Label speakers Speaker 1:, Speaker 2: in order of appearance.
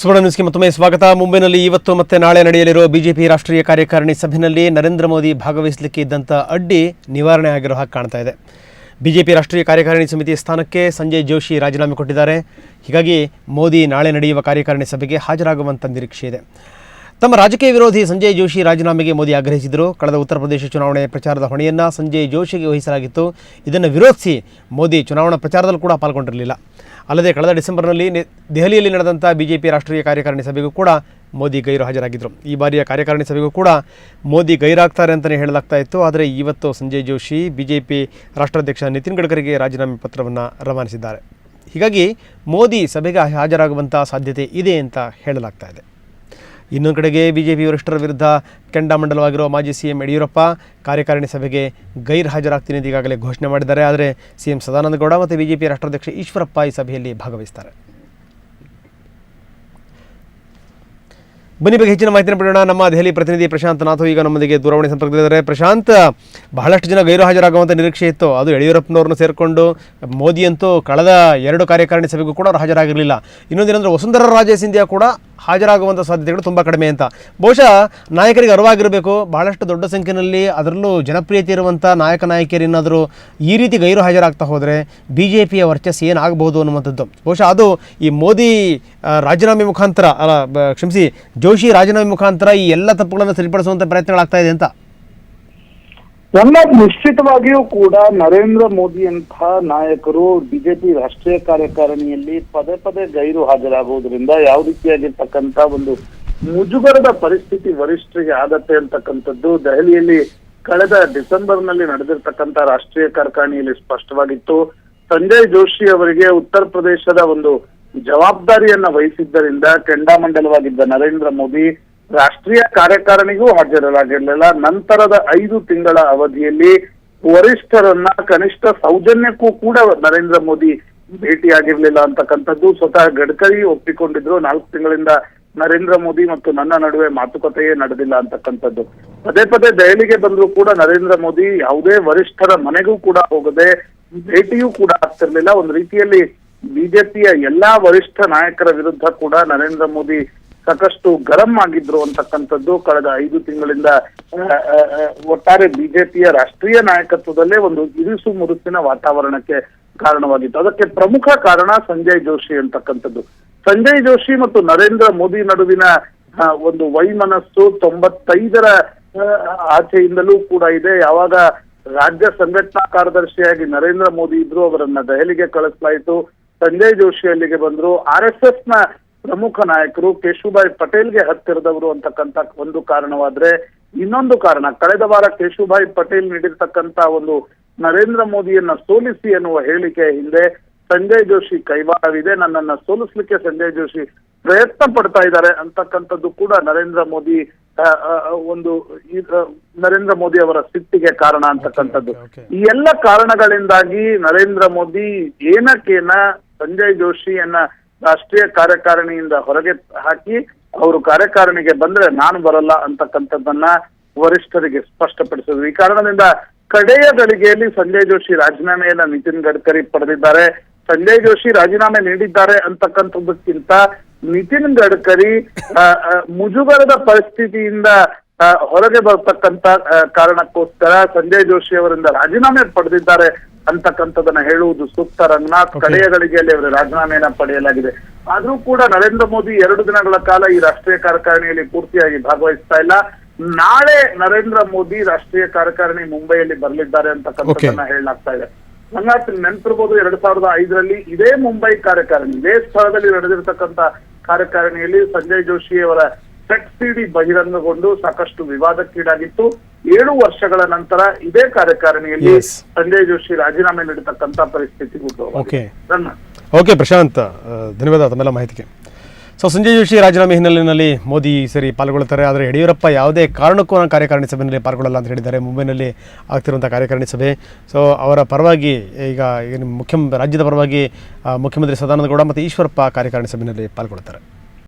Speaker 1: ಸುವರ್ಣ ನ್ಯೂಸ್ಗೆ ಮತ್ತೊಮ್ಮೆ ಸ್ವಾಗತ. ಮುಂಬೈನಲ್ಲಿ ಇವತ್ತು ಮತ್ತೆ ನಾಳೆ ನಡೆಯಲಿರುವ ಬಿಜೆಪಿ ರಾಷ್ಟ್ರೀಯ ಕಾರ್ಯಕಾರಿಣಿ ಸಭೆಯಲ್ಲಿ ನರೇಂದ್ರ ಮೋದಿ ಭಾಗವಹಿಸಲಿಕ್ಕೆ ಇದ್ದಂಥ ಅಡ್ಡಿ ನಿವಾರಣೆ ಆಗಿರೋ ಹಾಗೆ ಕಾಣ್ತಾ ಇದೆ. ಬಿಜೆಪಿ ರಾಷ್ಟ್ರೀಯ ಕಾರ್ಯಕಾರಿಣಿ ಸಮಿತಿಯ ಸ್ಥಾನಕ್ಕೆ ಸಂಜಯ್ ಜೋಶಿ ರಾಜೀನಾಮೆ ಕೊಟ್ಟಿದ್ದಾರೆ. ಹೀಗಾಗಿ ಮೋದಿ ನಾಳೆ ನಡೆಯುವ ಕಾರ್ಯಕಾರಿಣಿ ಸಭೆಗೆ ಹಾಜರಾಗುವಂಥ ನಿರೀಕ್ಷೆ ಇದೆ. ತಮ್ಮ ರಾಜಕೀಯ ವಿರೋಧಿ ಸಂಜಯ್ ಜೋಶಿ ರಾಜೀನಾಮೆಗೆ ಮೋದಿ ಆಗ್ರಹಿಸಿದರು. ಕಳೆದ ಉತ್ತರ ಪ್ರದೇಶ ಚುನಾವಣೆ ಪ್ರಚಾರದ ಹೊಣೆಯನ್ನು ಸಂಜಯ್ ಜೋಶಿಗೆ ವಹಿಸಲಾಗಿತ್ತು. ಇದನ್ನು ವಿರೋಧಿಸಿ ಮೋದಿ ಚುನಾವಣಾ ಪ್ರಚಾರದಲ್ಲಿ ಕೂಡ ಪಾಲ್ಗೊಂಡಿರಲಿಲ್ಲ. ಅಲ್ಲದೆ ಕಳೆದ ಡಿಸೆಂಬರ್ನಲ್ಲಿ ದೆಹಲಿಯಲ್ಲಿ ನಡೆದಂಥ ಬಿಜೆಪಿ ರಾಷ್ಟ್ರೀಯ ಕಾರ್ಯಕಾರಿಣಿ ಸಭೆಗೂ ಕೂಡ ಮೋದಿ ಗೈರು ಹಾಜರಾಗಿದ್ದರು. ಈ ಬಾರಿಯ ಕಾರ್ಯಕಾರಿಣಿ ಸಭೆಗೂ ಕೂಡ ಮೋದಿ ಗೈರಾಗ್ತಾರೆ ಅಂತಲೇ ಹೇಳಲಾಗ್ತಾ ಇತ್ತು. ಆದರೆ ಇವತ್ತು ಸಂಜಯ್ ಜೋಶಿ ಬಿಜೆಪಿ ರಾಷ್ಟ್ರಾಧ್ಯಕ್ಷ ನಿತಿನ್ ಗಡ್ಕರಿಗೆ ರಾಜೀನಾಮೆ ಪತ್ರವನ್ನು ರವಾನಿಸಿದ್ದಾರೆ. ಹೀಗಾಗಿ ಮೋದಿ ಸಭೆಗೆ ಹಾಜರಾಗುವಂಥ ಸಾಧ್ಯತೆ ಇದೆ ಅಂತ ಹೇಳಲಾಗ್ತಾ ಇದೆ. ಇನ್ನೊಂದು ಕಡೆಗೆ ಬಿಜೆಪಿ ವರಿಷ್ಠರ ವಿರುದ್ಧ ಕೆಂಡಾಮಂಡಲವಾಗಿರುವ ಮಾಜಿ ಸಿಎಂ ಯಡಿಯೂರಪ್ಪ ಕಾರ್ಯಕಾರಿಣಿ ಸಭೆಗೆ ಗೈರು ಹಾಜರಾಗ್ತೀನಿ ಅಂತ ಈಗಾಗಲೇ ಘೋಷಣೆ ಮಾಡಿದ್ದಾರೆ. ಆದರೆ ಸಿಎಂ ಸದಾನಂದ ಗೌಡ ಮತ್ತು ಬಿಜೆಪಿ ರಾಷ್ಟ್ರಾಧ್ಯಕ್ಷ ಈಶ್ವರಪ್ಪ ಈ ಸಭೆಯಲ್ಲಿ ಭಾಗವಹಿಸ್ತಾರೆ. ಬನ್ನಿ ಬಗ್ಗೆ ಹೆಚ್ಚಿನ ಮಾಹಿತಿಯನ್ನು ಪಡೆಯೋಣ. ನಮ್ಮ ದೆಹಲಿ ಪ್ರತಿನಿಧಿ ಪ್ರಶಾಂತ್ ನಾಥ್ ಈಗ ನಮ್ಮೊಂದಿಗೆ ದೂರವಾಣಿ ಸಂಪರ್ಕದಲ್ಲಿದ್ದಾರೆ. ಪ್ರಶಾಂತ್, ಬಹಳಷ್ಟು ಜನ ಗೈರು ಹಾಜರಾಗುವಂಥ ನಿರೀಕ್ಷೆ ಇತ್ತು. ಅದು ಯಡಿಯೂರಪ್ಪನವ್ರನ್ನ ಸೇರಿಕೊಂಡು ಮೋದಿಯಂತೂ ಕಳೆದ 2 ಕಾರ್ಯಕಾರಿಣಿ ಸಭೆಗೂ ಕೂಡ ಅವರು ಹಾಜರಾಗಿರಲಿಲ್ಲ. ಇನ್ನೊಂದೇನೆಂದರೆ ವಸುಂಧರಾ ರಾಜೇ ಸಿಂಧಿಯಾ ಕೂಡ ಹಾಜರಾಗುವಂಥ ಸಾಧ್ಯತೆಗಳು ತುಂಬ ಕಡಿಮೆ ಅಂತ. ಬಹುಶಃ ನಾಯಕರಿಗೆ ಅರಿವಾಗಿರಬೇಕು, ಬಹಳಷ್ಟು ದೊಡ್ಡ ಸಂಖ್ಯೆಯಲ್ಲಿ ಅದರಲ್ಲೂ ಜನಪ್ರಿಯತೆ ಇರುವಂಥ ನಾಯಕಿಯರೇನಾದರೂ ಈ ರೀತಿ ಗೈರು ಹಾಜರಾಗ್ತಾ ಹೋದರೆ ಬಿ ಜೆ ಪಿಯ ವರ್ಚಸ್ಸು ಏನಾಗಬಹುದು ಅನ್ನುವಂಥದ್ದು. ಬಹುಶಃ ಅದು ಈ ಮೋದಿ ರಾಜೀನಾಮೆ ಮುಖಾಂತರ ಜೋಶಿ ರಾಜೀನಾಮೆ ಮುಖಾಂತರ ಈ ಎಲ್ಲ ತಪ್ಪುಗಳನ್ನು ಸರಿಪಡಿಸುವಂಥ ಪ್ರಯತ್ನಗಳಾಗ್ತಾ ಇದೆ ಅಂತ.
Speaker 2: ನಿಶ್ಚಿತವಾಗಿಯೂ ಕೂಡ ನರೇಂದ್ರ ಮೋದಿಯಂತಹ ನಾಯಕರು ಬಿಜೆಪಿ ರಾಷ್ಟ್ರೀಯ ಕಾರ್ಯಕಾರಿಣಿಯಲ್ಲಿ ಪದೇ ಪದೇ ಗೈರು ಹಾಜರಾಗುವುದರಿಂದ ಯಾವ ರೀತಿಯಾಗಿರ್ತಕ್ಕಂಥ ಒಂದು ಮುಜುಗರದ ಪರಿಸ್ಥಿತಿ ವರಿಷ್ಠರಿಗೆ ಆಗತ್ತೆ ಅಂತಕ್ಕಂಥದ್ದು ದೆಹಲಿಯಲ್ಲಿ ಕಳೆದ ಡಿಸೆಂಬರ್ನಲ್ಲಿ ನಡೆದಿರ್ತಕ್ಕಂಥ ರಾಷ್ಟ್ರೀಯ ಕಾರ್ಯಕಾರಿಣಿಯಲ್ಲಿ ಸ್ಪಷ್ಟವಾಗಿತ್ತು. ಸಂಜಯ್ ಜೋಶಿ ಅವರಿಗೆ ಉತ್ತರ ಪ್ರದೇಶದ ಒಂದು ಜವಾಬ್ದಾರಿಯನ್ನ ವಹಿಸಿದ್ದರಿಂದ ಕೆಂಡಾಮಂಡಲವಾಗಿದ್ದ ನರೇಂದ್ರ ಮೋದಿ ರಾಷ್ಟ್ರೀಯ ಕಾರ್ಯಕಾರಿಣಿಗೂ ಹಾಜರಾಗಿರಲಿಲ್ಲ. ನಂತರದ 5 ತಿಂಗಳ ಅವಧಿಯಲ್ಲಿ ವರಿಷ್ಠರನ್ನ ಕನಿಷ್ಠ ಸೌಜನ್ಯಕ್ಕೂ ಕೂಡ ನರೇಂದ್ರ ಮೋದಿ ಭೇಟಿಯಾಗಿರ್ಲಿಲ್ಲ ಅಂತಕ್ಕಂಥದ್ದು ಸ್ವತಃ ಗಡ್ಕರಿ ಒಪ್ಪಿಕೊಂಡಿದ್ರು. 4 ತಿಂಗಳಿಂದ ನರೇಂದ್ರ ಮೋದಿ ಮತ್ತು ನನ್ನ ನಡುವೆ ಮಾತುಕತೆಯೇ ನಡೆದಿಲ್ಲ ಅಂತಕ್ಕಂಥದ್ದು. ಪದೇ ಪದೇ ದೆಹಲಿಗೆ ಬಂದ್ರು ಕೂಡ ನರೇಂದ್ರ ಮೋದಿ ಯಾವುದೇ ವರಿಷ್ಠರ ಮನೆಗೂ ಕೂಡ ಹೋಗದೆ ಭೇಟಿಯೂ ಕೂಡ ಆಗ್ತಿರ್ಲಿಲ್ಲ. ಒಂದು ರೀತಿಯಲ್ಲಿ ಬಿಜೆಪಿಯ ಎಲ್ಲಾ ವರಿಷ್ಠ ನಾಯಕರ ವಿರುದ್ಧ ಕೂಡ ನರೇಂದ್ರ ಮೋದಿ ಸಾಕಷ್ಟು ಗರಂ ಆಗಿದ್ರು ಅಂತಕ್ಕಂಥದ್ದು ಕಳೆದ 5 ತಿಂಗಳಿಂದ ಒಟ್ಟಾರೆ ಬಿಜೆಪಿಯ ರಾಷ್ಟ್ರೀಯ ನಾಯಕತ್ವದಲ್ಲೇ ಒಂದು ಇರಿಸು ಮುರುಸಿನ ವಾತಾವರಣಕ್ಕೆ ಕಾರಣವಾಗಿತ್ತು. ಅದಕ್ಕೆ ಪ್ರಮುಖ ಕಾರಣ ಸಂಜಯ್ ಜೋಶಿ ಅಂತಕ್ಕಂಥದ್ದು. ಸಂಜಯ್ ಜೋಶಿ ಮತ್ತು ನರೇಂದ್ರ ಮೋದಿ ನಡುವಿನ ಒಂದು ವೈಮನಸ್ಸು 95ರ ಆಚೆಯಿಂದಲೂ ಕೂಡ ಇದೆ. ಯಾವಾಗ ರಾಜ್ಯ ಸಂಘಟನಾ ಕಾರ್ಯದರ್ಶಿಯಾಗಿ ನರೇಂದ್ರ ಮೋದಿ ಇದ್ರು, ಅವರನ್ನ ದೆಹಲಿಗೆ ಕಳಿಸಲಾಯಿತು. ಸಂಜಯ್ ಜೋಶಿ ಅಲ್ಲಿಗೆ ಬಂದ್ರು. RSS ನ ಪ್ರಮುಖ ನಾಯಕರು ಕೇಶುಭಾಯ್ ಪಟೇಲ್ಗೆ ಹತ್ತಿರದವರು ಅಂತಕ್ಕಂಥ ಒಂದು ಕಾರಣವಾದ್ರೆ, ಇನ್ನೊಂದು ಕಾರಣ ಕಳೆದ ವಾರ ಕೇಶುಭಾಯ್ ಪಟೇಲ್ ನೀಡಿರ್ತಕ್ಕಂಥ ಒಂದು ನರೇಂದ್ರ ಮೋದಿಯನ್ನ ಸೋಲಿಸಿ ಎನ್ನುವ ಹೇಳಿಕೆ ಹಿಂದೆ ಸಂಜಯ್ ಜೋಶಿ ಕೈವಾಡವಿದೆ. ನನ್ನನ್ನ ಸೋಲಿಸ್ಲಿಕ್ಕೆ ಸಂಜಯ್ ಜೋಶಿ ಪ್ರಯತ್ನ ಪಡ್ತಾ ಇದ್ದಾರೆ ಅಂತಕ್ಕಂಥದ್ದು ಕೂಡ ನರೇಂದ್ರ ಮೋದಿ ಅವರ ಸಿಟ್ಟಿಗೆ ಕಾರಣ ಅಂತಕ್ಕಂಥದ್ದು. ಈ ಎಲ್ಲ ಕಾರಣಗಳಿಂದಾಗಿ ನರೇಂದ್ರ ಮೋದಿ ಏನಕ್ಕೇನ ಸಂಜಯ್ ಜೋಶಿಯನ್ನ ರಾಷ್ಟ್ರೀಯ ಕಾರ್ಯಕಾರಿಣಿಯಿಂದ ಹೊರಗೆ ಹಾಕಿ ಅವರು ಕಾರ್ಯಕಾರಿಣಿಗೆ ಬಂದ್ರೆ ನಾನು ಬರಲ್ಲ ಅಂತಕ್ಕಂಥದ್ದನ್ನ ವರಿಷ್ಠರಿಗೆ ಸ್ಪಷ್ಟಪಡಿಸಿದ್ರು. ಈ ಕಾರಣದಿಂದ ಕಡೆಯ ಗಳಿಗೆಯಲ್ಲಿ ಸಂಜಯ್ ಜೋಶಿ ರಾಜೀನಾಮೆಯನ್ನ ನಿತಿನ್ ಗಡ್ಕರಿ ಪಡೆದಿದ್ದಾರೆ. ಸಂಜಯ್ ಜೋಶಿ ರಾಜೀನಾಮೆ ನೀಡಿದ್ದಾರೆ ಅಂತಕ್ಕಂಥದ್ದಕ್ಕಿಂತ ನಿತಿನ್ ಗಡ್ಕರಿ ಮುಜುಗರದ ಪರಿಸ್ಥಿತಿಯಿಂದ ಹೊರಗೆ ಬರ್ತಕ್ಕಂಥ ಕಾರಣಕ್ಕೋಸ್ಕರ ಸಂಜಯ್ ಜೋಶಿ ಅವರಿಂದ ರಾಜೀನಾಮೆ ಪಡೆದಿದ್ದಾರೆ ಅಂತಕ್ಕಂಥದನ್ನ ಹೇಳುವುದು ಸೂಕ್ತ. ರಂಗನಾಥ್, ಕಡೆಯ ಗಳಿಗೆಯಲ್ಲಿ ಅವರ ರಾಜೀನಾಮೆಯನ್ನ ಪಡೆಯಲಾಗಿದೆ. ಆದ್ರೂ ಕೂಡ ನರೇಂದ್ರ ಮೋದಿ 2 ದಿನಗಳ ಕಾಲ ಈ ರಾಷ್ಟ್ರೀಯ ಕಾರ್ಯಕಾರಿಣಿಯಲ್ಲಿ ಪೂರ್ತಿಯಾಗಿ ಭಾಗವಹಿಸ್ತಾ ಇಲ್ಲ. ನಾಳೆ ನರೇಂದ್ರ ಮೋದಿ ರಾಷ್ಟ್ರೀಯ ಕಾರ್ಯಕಾರಿಣಿ ಮುಂಬೈಯಲ್ಲಿ ಬರಲಿದ್ದಾರೆ ಅಂತಕ್ಕಂಥದ್ದನ್ನ ಹೇಳಲಾಗ್ತಾ ಇದೆ. ರಂಗನಾಥ್, ನೆನಪಿರ್ಬೋದು 2005ರಲ್ಲಿ ಇದೇ ಮುಂಬೈ ಕಾರ್ಯಕಾರಿಣಿ, ಇದೇ ಸ್ಥಳದಲ್ಲಿ ನಡೆದಿರ್ತಕ್ಕಂಥ ಕಾರ್ಯಕಾರಿಣಿಯಲ್ಲಿ ಸಂಜಯ್ ಜೋಶಿ ಅವರ ಸೆಟ್ ಸಿಡಿ ಬಹಿರಂಗಗೊಂಡು ಸಾಕಷ್ಟು ವಿವಾದಕ್ಕೀಡಾಗಿತ್ತು. 7 ವರ್ಷಗಳ ನಂತರ ಇದೇ ಕಾರ್ಯಕಾರಿಣಿಯಲ್ಲಿ ಸಂಜಯ್ ಜೋಶಿ ರಾಜೀನಾಮೆ ನೀಡತಕ್ಕಂಥ ಪರಿಸ್ಥಿತಿ
Speaker 1: ಓಕೆ ಪ್ರಶಾಂತ್, ಧನ್ಯವಾದ ತಮ್ಮೆಲ್ಲ ಮಾಹಿತಿಗೆ. ಸಂಜಯ್ ಜೋಶಿ ರಾಜೀನಾಮೆ ಹಿನ್ನೆಲೆಯಲ್ಲಿ ಮೋದಿ ಸರಿ ಪಾಲ್ಗೊಳ್ಳುತ್ತಾರೆ. ಆದರೆ ಯಡಿಯೂರಪ್ಪ ಯಾವುದೇ ಕಾರಣಕ್ಕೂ ಕಾರ್ಯಕಾರಿಣಿ ಸಭೆಯಲ್ಲಿ ಪಾಲ್ಗೊಳ್ಳಲ್ಲ ಅಂತ ಹೇಳಿದ್ದಾರೆ. ಮುಂಬೈನಲ್ಲಿ ಆಗ್ತಿರುವಂಥ ಕಾರ್ಯಕಾರಿಣಿ ಸಭೆ. ಅವರ ಪರವಾಗಿ ಈಗ ರಾಜ್ಯದ ಪರವಾಗಿ ಮುಖ್ಯಮಂತ್ರಿ ಸದಾನಂದ ಗೌಡ ಮತ್ತು ಈಶ್ವರಪ್ಪ ಕಾರ್ಯಕಾರಿಣಿ ಸಭೆಯಲ್ಲಿ ಪಾಲ್ಗೊಳ್ಳುತ್ತಾರೆ.